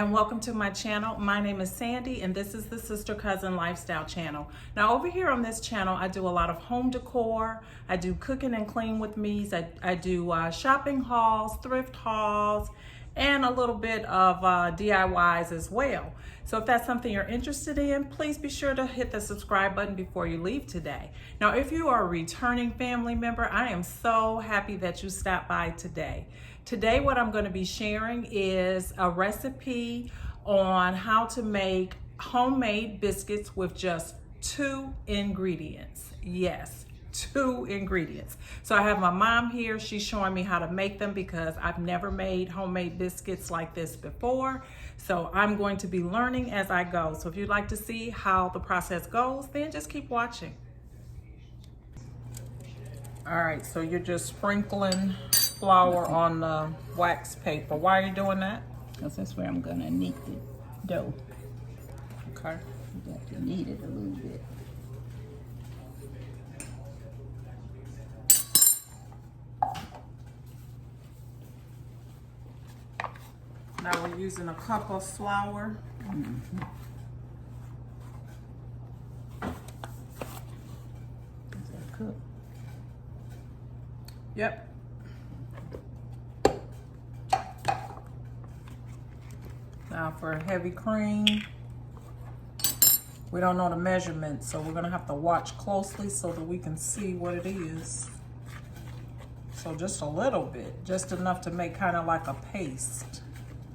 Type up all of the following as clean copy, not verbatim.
and welcome to my channel. My name is Sandy and this is the Sister Cousin Lifestyle channel. Now over here on this channel I do a lot of home decor, I do cooking and clean with me's, I do shopping hauls, thrift hauls, and a little bit of DIYs as well. So if that's something you're interested in, please be sure to hit the subscribe button before you leave today. Now if you are a returning family member, I am so happy that you stopped by today. Today what I'm going to be sharing is a recipe on how to make homemade biscuits with just 2 ingredients. Yes, 2 ingredients. So I have my mom here. She's showing me how to make them because I've never made homemade biscuits like this before. So I'm going to be learning as I go. So if you'd like to see how the process goes, then just keep watching. All right, so you're just sprinkling flour on the wax paper. Why are you doing that? Because that's where I'm gonna knead the dough. Okay. You got to knead it a little bit. Now we're using a cup of flour. Is that cooked? Yep. Now for heavy cream, we don't know the measurements, so we're gonna have to watch closely so that we can see what it is. So just a little bit, just enough to make kind of like a paste.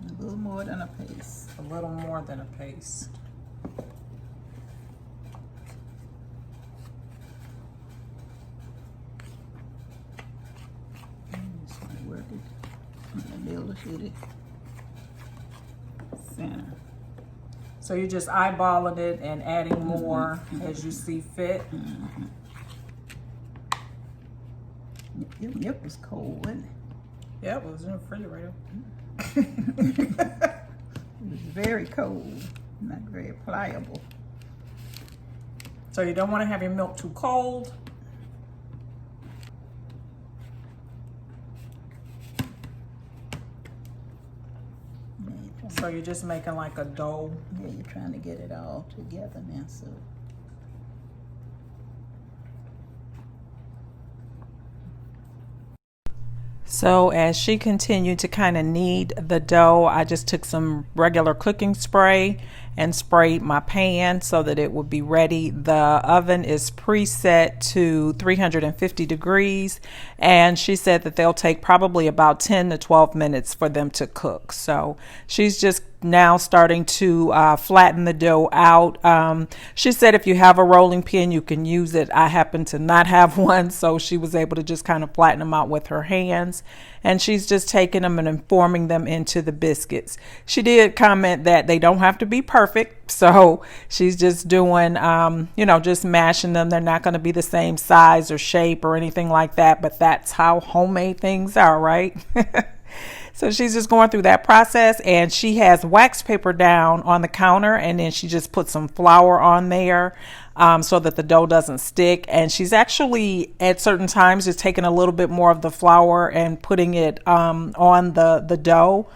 A little more than a paste. A little more than a paste. Just want to work it in the middle of the center. So you're just eyeballing it and adding more as you see fit. Your milk was cold, wasn't it? Yeah, it was in the refrigerator. It was very cold, not very pliable. So you don't want to have your milk too cold. So you're just making like a dough. Yeah, you're trying to get it all together now, so. So as she continued to kind of knead the dough, I just took some regular cooking spray and sprayed my pan so that it would be ready. The oven is preset to 350 degrees, and she said that they'll take probably about 10 to 12 minutes for them to cook. So she's just now starting to flatten the dough out. She said if you have a rolling pin, you can use it. I happen to not have one, so she was able to just kind of flatten them out with her hands. And she's just taking them and forming them into the biscuits. She did comment that they don't have to be perfect, so she's just doing, just mashing them. They're not going to be the same size or shape or anything like that, but that's how homemade things are, right? So she's just going through that process, and she has wax paper down on the counter, and then she just put some flour on there so that the dough doesn't stick. And she's actually at certain times just taking a little bit more of the flour and putting it on the dough.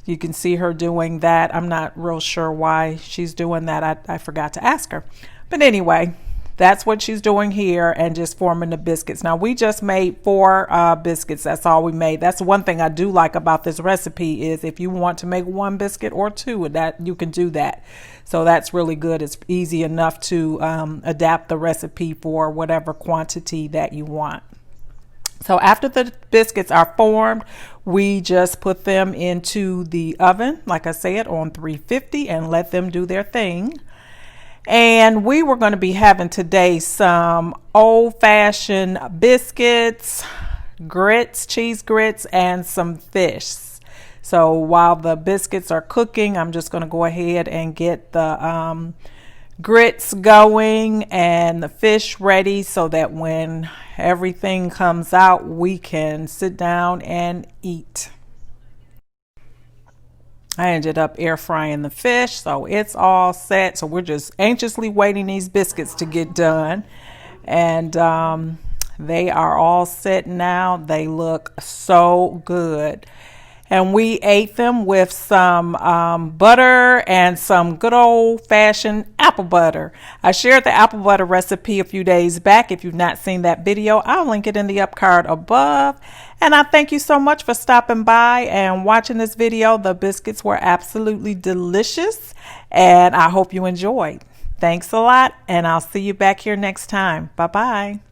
You can see her doing that. I'm not real sure why she's doing that. I forgot to ask her. But anyway, that's what she's doing here, and just forming the biscuits. Now we just made 4 biscuits. That's all we made. That's one thing I do like about this recipe is if you want to make 1 biscuit or 2, that you can do that. So that's really good. It's easy enough to adapt the recipe for whatever quantity that you want. So after the biscuits are formed, we just put them into the oven, like I said, on 350 and let them do their thing. And we were going to be having today some old-fashioned biscuits, grits, cheese grits, and some fish. So while the biscuits are cooking, I'm just going to go ahead and get the grits going and the fish ready so that when everything comes out, we can sit down and eat. I ended up air frying the fish, so it's all set. So we're just anxiously waiting these biscuits to get done. And they are all set now. They look so good. and we ate them with some butter and some good old-fashioned apple butter. I shared the apple butter recipe a few days back. If you've not seen that video, I'll link it in the up card above. And I thank you so much for stopping by and watching this video. The biscuits were absolutely delicious, and I hope you enjoyed. Thanks a lot, and I'll see you back here next time. Bye-bye.